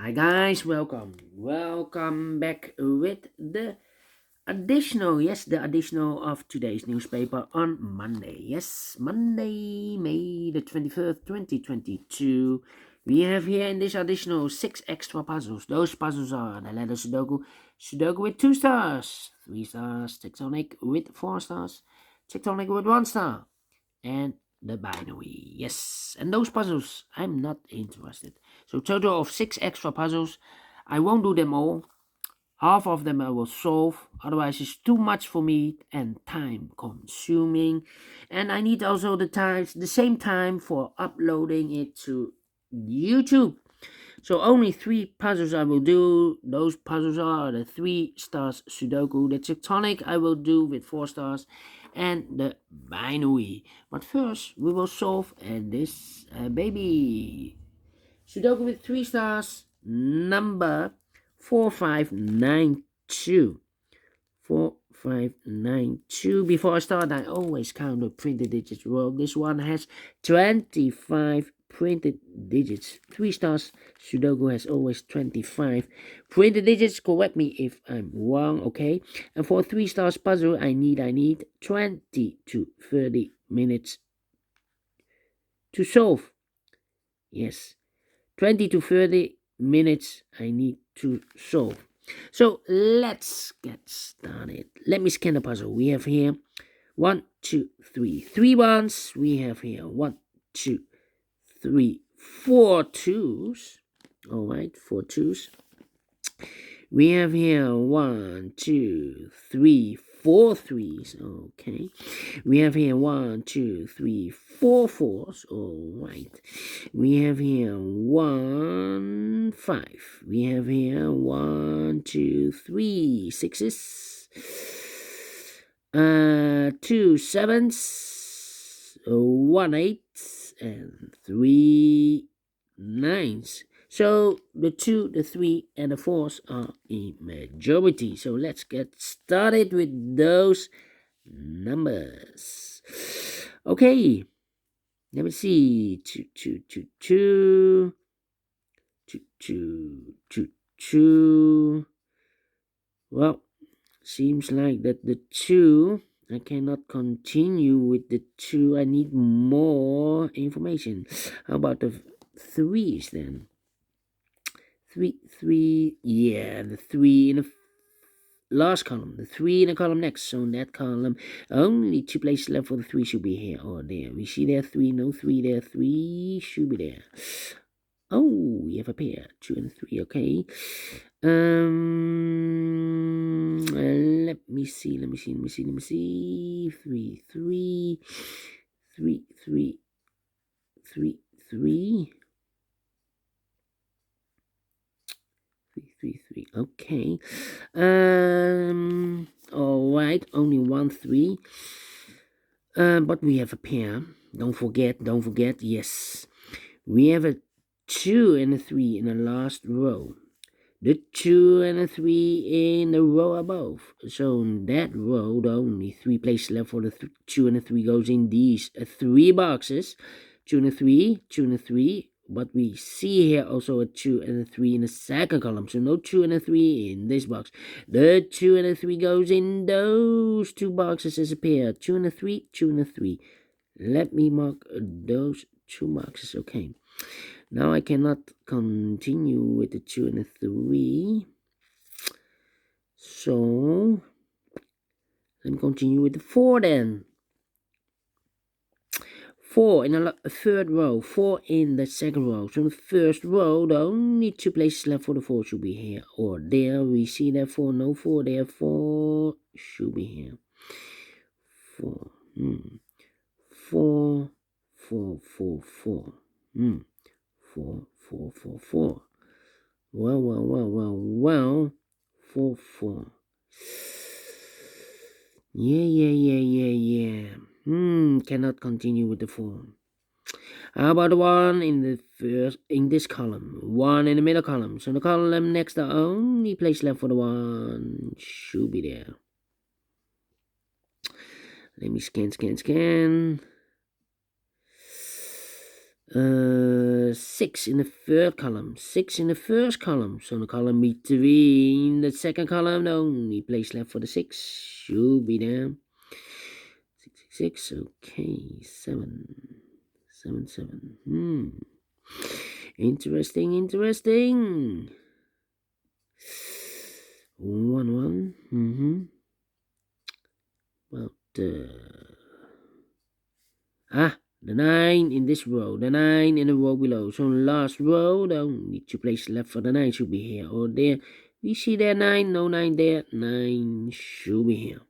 Hi guys, welcome back with the additional of today's newspaper on Monday. Yes, Monday, May the 21st, 2022. We have here in this additional 6 extra puzzles. Those puzzles are the letter Sudoku, Sudoku with 2 stars, 3 stars, Tectonic with 4 stars, Tectonic with 1 star, and the binary. Yes, and those puzzles, I'm not interested. So total of 6 extra puzzles. I won't do them all. Half of them I will solve, otherwise it's too much for me and time consuming. And I need also the same time for uploading it to YouTube. So only 3 puzzles I will do. Those puzzles are the 3 stars Sudoku, the Tectonic I will do with 4 stars, and the binary. But first we will solve this baby. Sudoku with 3 stars, number 4592. 4592. Before I start, I always count the printed digits wrong. This one has 25 printed digits. 3 stars. Sudoku has always 25 printed digits. Correct me if I'm wrong, okay? And for 3 stars puzzle, I need 20 to 30 minutes to solve. Yes, 20 to 30 minutes I need to solve. So let's get started. Let me scan the puzzle. We have here 1, 2, 3. 3 ones. We have here 1, 2, 3, 4 twos. All right, 4 twos. We have here 1, 2, 3, 4 threes. Okay. We have here 1, 2, 3, 4 fours. All right. We have here 1, 5. We have here 1, 2, 3 sixes. 2 sevens. 1 8 and 3 nines. So the 2, the 3, and the 4s are a majority. So let's get started with those numbers. Okay, let me see. 2, 2, 2, 2, 2, 2, 2, 2. Well, seems like that the 2, I cannot continue with the 2. I need more information. How about the 3s then? 3, 3, yeah, the 3 in the last column, the 3 in the column next. So in that column, only 2 places left for the 3 should be here or there. We see there 3, no 3 there, 3 should be there. Oh, we have a pair, 2 and 3, okay. Let me see. 3, 3, 3, 3, 3, 3. 3, 3, 3. Okay. All right. Only 1, 3. But we have a pair. Don't forget. Yes, we have a 2 and a 3 in the last row. The 2 and a 3 in the row above. So in that row, the only 3 places left for the 2 and a 3 goes in these 3 boxes. 2 and a 3, 2 and a 3. But we see here also a 2 and a 3 in the second column. So no 2 and a 3 in this box. The 2 and a 3 goes in those 2 boxes as a pair. 2 and a 3, 2 and a 3. Let me mark those 2 boxes. Okay. Now I cannot continue with the 2 and the 3. So let me continue with the 4 then. 4 in the third row, 4 in the second row. So in the first row, the only 2 places left for the 4 should be here or there. We see that 4, no 4 there, 4 should be here. 4, 4, 4, 4, 4. 4, 4, 4, 4. Well. 4, 4. Yeah. Cannot continue with the 4. How about the 1 in this column? 1 in the middle column. So the column next, the only place left for the 1 should be there. Let me scan. 6 in the third column, 6 in the first column. So the column between the second column, the only place left for the 6 should be there. 6, okay, 7, 7, 7. Interesting. 1, 1. Well, the 9 in this row, the 9 in the row below. So the last row, the only 2 places left for the 9 should be here or there. We see there 9, no 9 there. 9 should be here.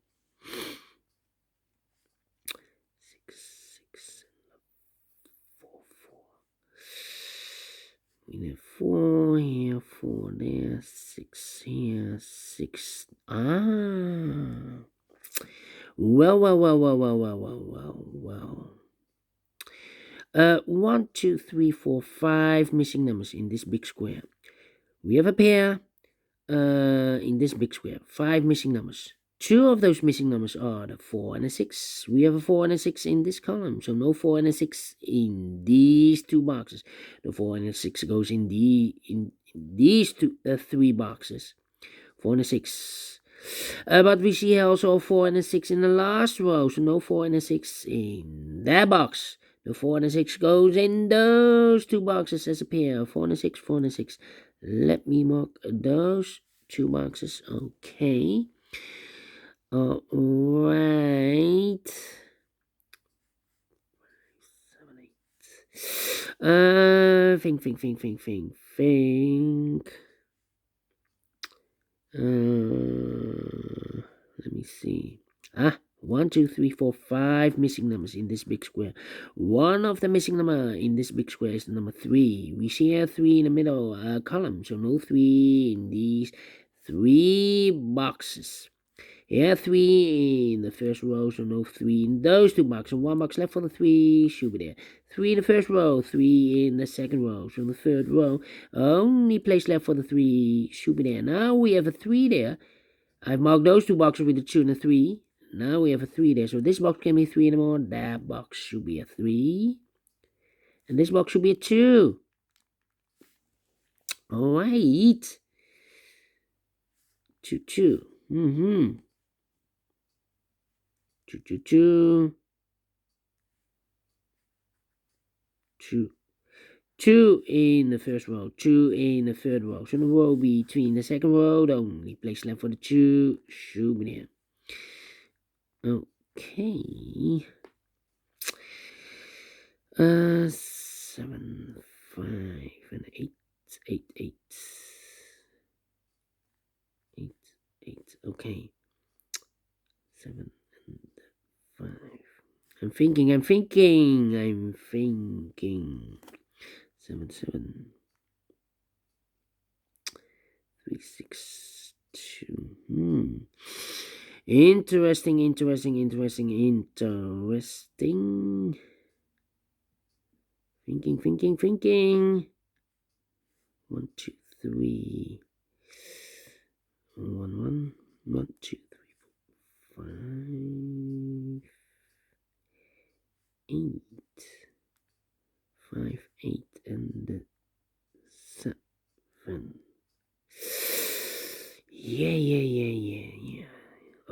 6, 4, 4. We have 4 here, 4 there, 6 here, 6. Well. 1, 2, 3, 4, 5 missing numbers in this big square. We have a pair in this big square. 5 missing numbers. 2 of those missing numbers are the 4 and the 6. We have a 4 and a 6 in this column, so no 4 and a 6 in these 2 boxes. The 4 and the 6 goes in these 3 boxes. 4 and a 6. But we see here also a 4 and a 6 in the last row, so no 4 and a 6 in that box. The 4 and a 6 goes in those 2 boxes as a pair. 4 and a 6, 4 and a 6. Let me mark those 2 boxes. Okay. All right. 7, 8. Think. Let me see. 1, 2, 3, 4, 5 missing numbers in this big square. One of the missing number in this big square is the number 3. We see a 3 in the middle column, so no 3 in these 3 boxes. Here 3 in the first row, so no 3 in those 2 boxes. 1 box left for the 3 should be there. 3 in the first row, 3 in the second row, so the third row, only place left for the 3 should be there. Now we have a 3 there. I've marked those 2 boxes with a 2 and a 3. Now we have a 3 there. So this box can be 3 anymore. That box should be a 3. And this box should be a 2. Alright. 2, 2. 2. 2 in the first row, 2 in the third row. So the row between the second row, the only place left for the 2 should be there. Okay. 7, 5, and 8. 8. Okay. 7 and 5. I'm thinking. 7, 7. 3, 6, 2. Interesting. 1, 2, 3. 1, 2, 3, 4, 5. 8. 5, 8, and 7. Yeah.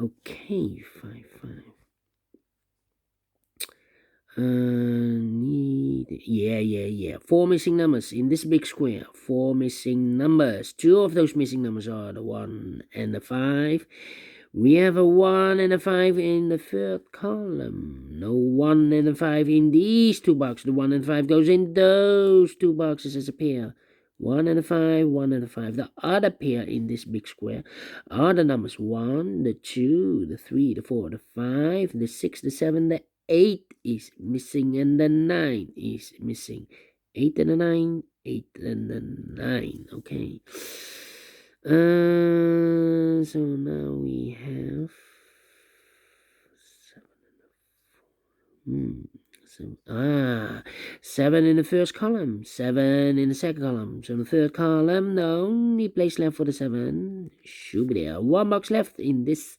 Okay, 5, 5. Yeah. 4 missing numbers in this big square. 4 missing numbers. 2 of those missing numbers are the 1 and the 5. We have a 1 and a 5 in the third column. No 1 and a 5 in these 2 boxes. The 1 and 5 goes in those 2 boxes as a pair. 1 and a 5, 1 and a 5. The other pair in this big square are the numbers 1, the 2, the 3, the 4, the 5, the 6, the 7, the 8 is missing, and the 9 is missing. 8 and a 9, 8 and a 9. Okay. So now we have 7 and 4. 7 in the first column, 7 in the second column. So in the third column, the only place left for the 7 should be there. 1 box left in this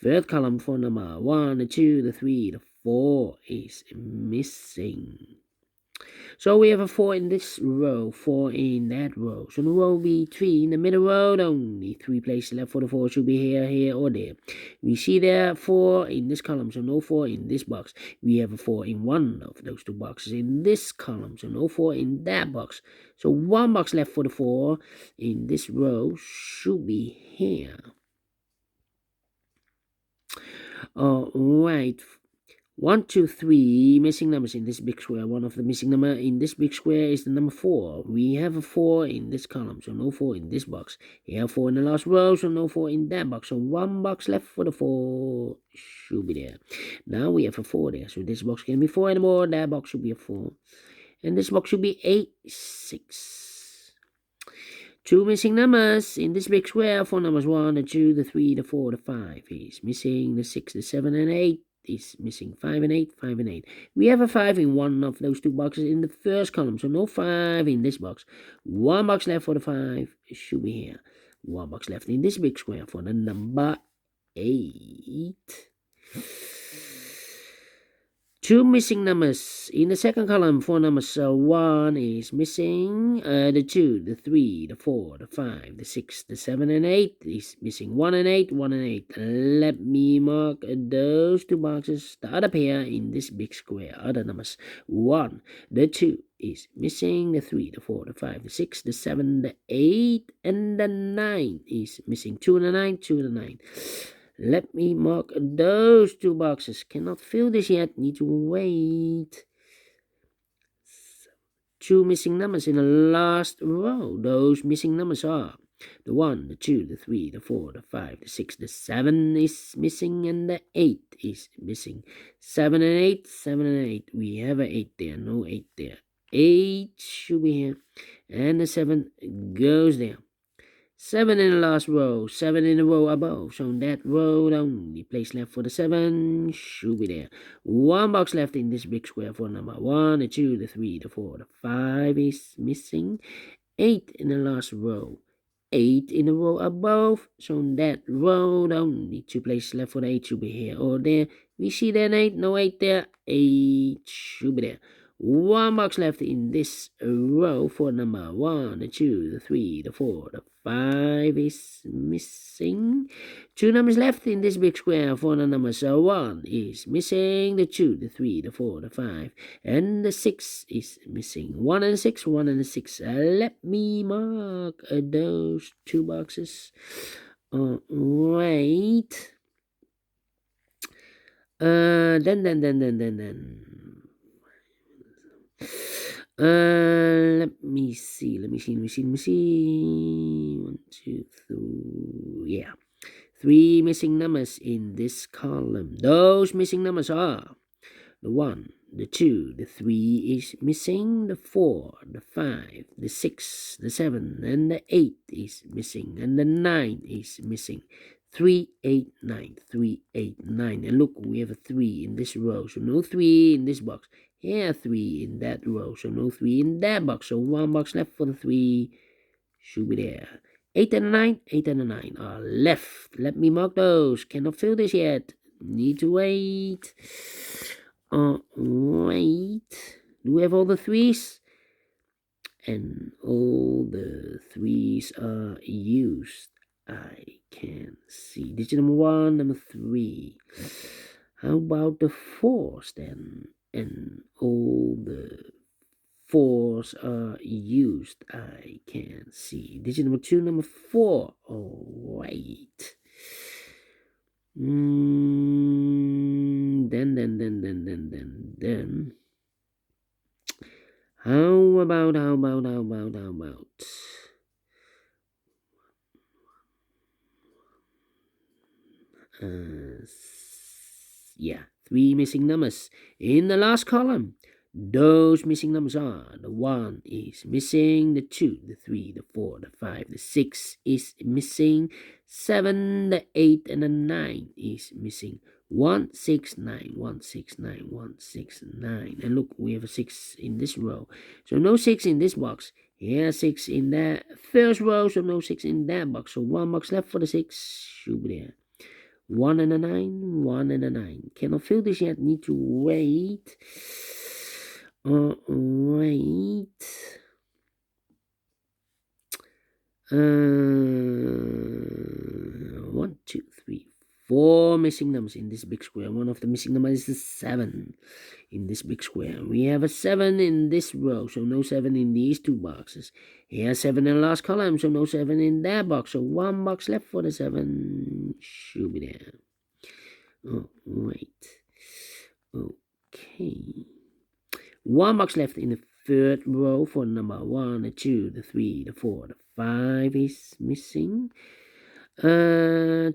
third column for number 1, the 2, the 3, the 4 is missing. So we have a 4 in this row, 4 in that row. So the row will be 3 in the middle row. Only 3 places left for the 4 should be here, here, or there. We see there 4 in this column, so no 4 in this box. We have a 4 in one of those two boxes in this column, so no 4 in that box. So one box left for the 4 in this row should be here. All right. 1, 2, 3 missing numbers in this big square. One of the missing number in this big square is the number 4. We have a 4 in this column, so no 4 in this box. We have 4 in the last row, so no 4 in that box. So one box left for the 4 should be there. Now we have a 4 there, so this box can be 4 anymore. That box should be a 4. And this box should be 8, 6. 2 missing numbers in this big square. 4 numbers 1, the 2, the 3, the 4, the 5 is missing. The 6, the 7, and 8 is missing. 5 and 8, 5 and 8. We have a 5 in one of those two boxes in the first column, so no 5 in this box. One box left for the 5 should be here. One box left in this big square for the number 8. 2 missing numbers in the second column. 4 numbers 1 is missing. The 2, the 3, the 4, the 5, the 6, the 7, and 8 is missing. 1 and 8, 1 and 8. Let me mark those two boxes. The other pair in this big square. Other numbers 1, the 2 is missing. The 3, the 4, the 5, the 6, the 7, the 8, and the 9 is missing. 2 and the 9, 2 and the 9. Let me mark those two boxes. Cannot fill this yet. Need to wait. 2 missing numbers in the last row. Those missing numbers are the 1, the 2, the 3, the 4, the 5, the 6, the 7 is missing, and the 8 is missing. 7 and 8, 7 and 8. We have an 8 there. No 8 there. 8 should be here. And the 7 goes there. 7 in the last row, 7 in the row above. So in that row, the only place left for the 7 should be there. One box left in this big square for number 1, the 2, the 3, the 4, the 5 is missing. 8 in the last row, 8 in the row above. So in that row, the only two places left for the 8 should be here or there. We see there an 8, no 8 there. 8 should be there. One box left in this row for number 1, the 2, the 3, the 4, the 5 is missing. 2 numbers left in this big square for the numbers 1 is missing. The 2, the 3, the 4, the 5, and the 6 is missing. 1 and 6, 1 and 6. Let me mark those two boxes. Right. Then. Let me see. 1, 2, 3. Yeah. 3 missing numbers in this column. Those missing numbers are the 1, the 2, the 3 is missing. The 4, the 5, the 6, the 7, and the 8 is missing. And the 9 is missing. 3, 8, 9. 3, 8, 9. And look, we have a 3 in this row. So no 3 in this box. Here, 3 in that row. So no 3 in that box. So one box left for the 3 should be there. 8 and 9. 8 and 9 are left. Let me mark those. Cannot fill this yet. Need to wait. Wait. Do we have all the 3s? And all the 3s are used. I can see. Digit number 1, number 3. How about the 4s then? And all the 4s are used. I can see. Digit number 2, number 4. Oh, wait. Then. How about? Yeah, 3 missing numbers in the last column. Those missing numbers are the 1 is missing, the 2, the 3, the 4, the 5, the 6 is missing, 7, the 8, and the 9 is missing. 1, 6, 9, 1, 6, 9, 1, 6, 9. And look, we have a 6 in this row. So no 6 in this box. Here, 6 in that first row, so no 6 in that box. So one box left for the 6 should be there. 1 and a 9, 1 and a 9. Cannot fill this yet. Need to wait. All right. 1, 2, 3, 4 missing numbers in this big square. One of the missing numbers is the 7 in this big square. We have a 7 in this row, so no 7 in these two boxes. Here's 7 in the last column, so no 7 in that box. So one box left for the 7. Should be there. Oh, right. Okay. One box left in the third row for number 1, the 2, the 3, the 4, the 5 is missing. Two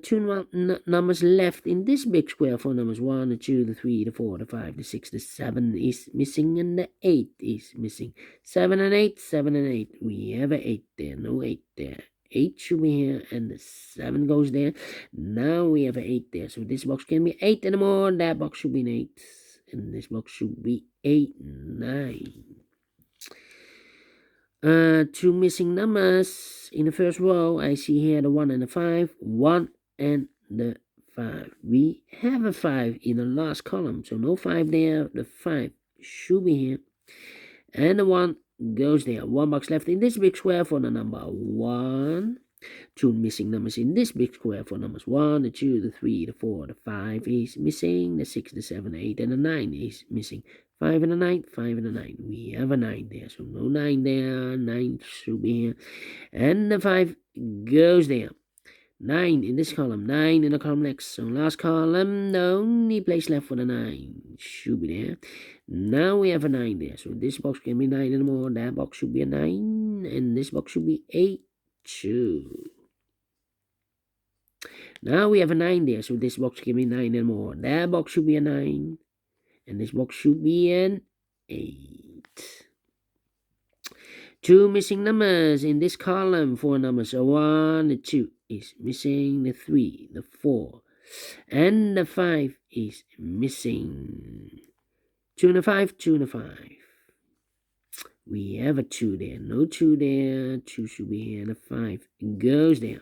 numbers left in this big square for numbers 1, the 2, the 3, the 4, the 5, the 6, the 7 is missing, and the 8 is missing. 7 and 8, 7 and 8. We have an 8 there, no 8 there. 8 should be here, and the 7 goes there. Now we have an 8 there, so this box can be 8 anymore. That box should be an 8, and this box should be 8, 9. Two missing numbers in the first row. I see here the 1 and the 5. 1 and the 5. We have a 5 in the last column, so no 5 there. The 5 should be here, and the 1 goes there. One box left in this big square for the number 1. Two missing numbers in this big square for numbers 1, the 2, the 3, the 4, the 5 is missing. The 6, the 7, 8, and the 9 is missing. 5 and a 9, 5 and a 9. We have a 9 there, so no 9 there. 9 should be here. And the 5 goes there. 9 in this column, 9 in the column next. So last column, the only place left for the 9 should be there. Now we have a 9 there, so this box can be 9 anymore. That box should be a 9, and this box should be 8. 2. Now we have a 9 there, so this box can be 9 and more. That box should be a 9, and this box should be an 8. Two missing numbers in this column. Four numbers. So 1, the 2 is missing. The 3, the 4, and the 5 is missing. 2 and a 5, 2 and a 5. We have a 2 there, no 2 there. 2 should be here, and a 5 goes there.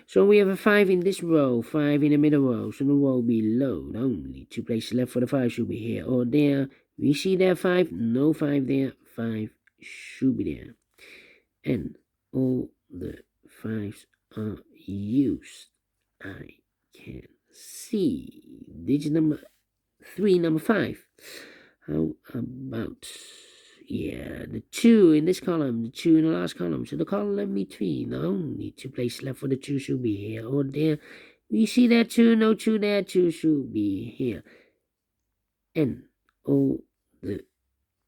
So we have a 5 in this row, 5 in the middle row. So the row below, only 2 places left for the 5 should be here or there. We see there 5, no 5 there. 5 should be there. And all the 5s are used. I can see digit number 3, number 5. How about... yeah, the 2 in this column, the 2 in the last column. So the column between, only 2 places left for the 2 should be here or there. We see there 2, no 2 there, 2 should be here. And all the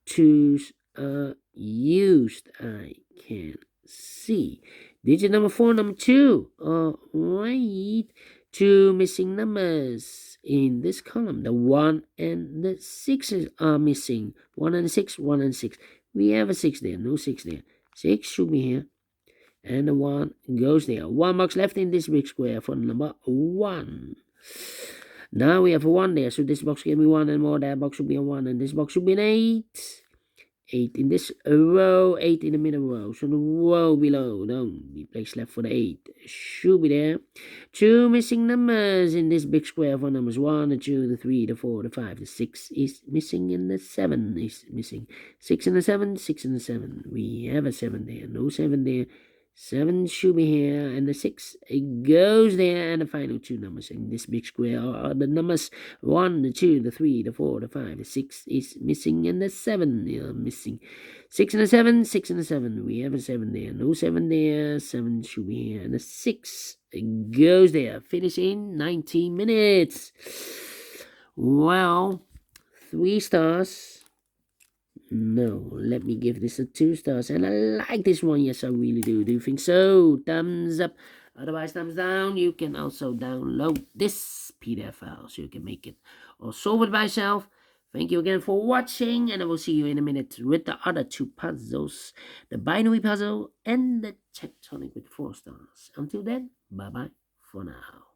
2s are used. I can see. Digit number 4, number 2. All right. 2 missing numbers in this column. The 1 and the 6s are missing. 1 and 6, 1 and 6. We have a 6 there, no 6 there. 6 should be here, and the 1 goes there. 1 box left in this big square for number 1. Now we have a 1 there, so this box can be 1 and more. That box should be a 1, and this box should be an 8. 8 in this row, 8 in the middle row. So the row below, the only place left for the 8 should be there. 2 missing numbers in this big square for numbers 1, the 2, the 3, the 4, the 5. The 6 is missing, and the 7 is missing. 6 and the 7, 6 and the 7. We have a 7 there, no 7 there. 7 should be here, and the 6 it goes there, and the final 2 numbers in this big square are the numbers 1, the 2, the 3, the 4, the 5. The 6 is missing, and the 7 is missing. 6 and the 7, 6 and the 7. We have a 7 there, no 7 there. 7 should be here, and the 6 it goes there. Finish in 19 minutes. Well, 3 stars. No, let me give this a 2 stars. And I like this one. Yes, I really do. Do you think so? Thumbs up. Otherwise, thumbs down. You can also download this PDF file so you can make it or solve it by yourself. Thank you again for watching, and I will see you in a minute with the other 2 puzzles, the binary puzzle and the tectonic with 4 stars. Until then, bye-bye for now.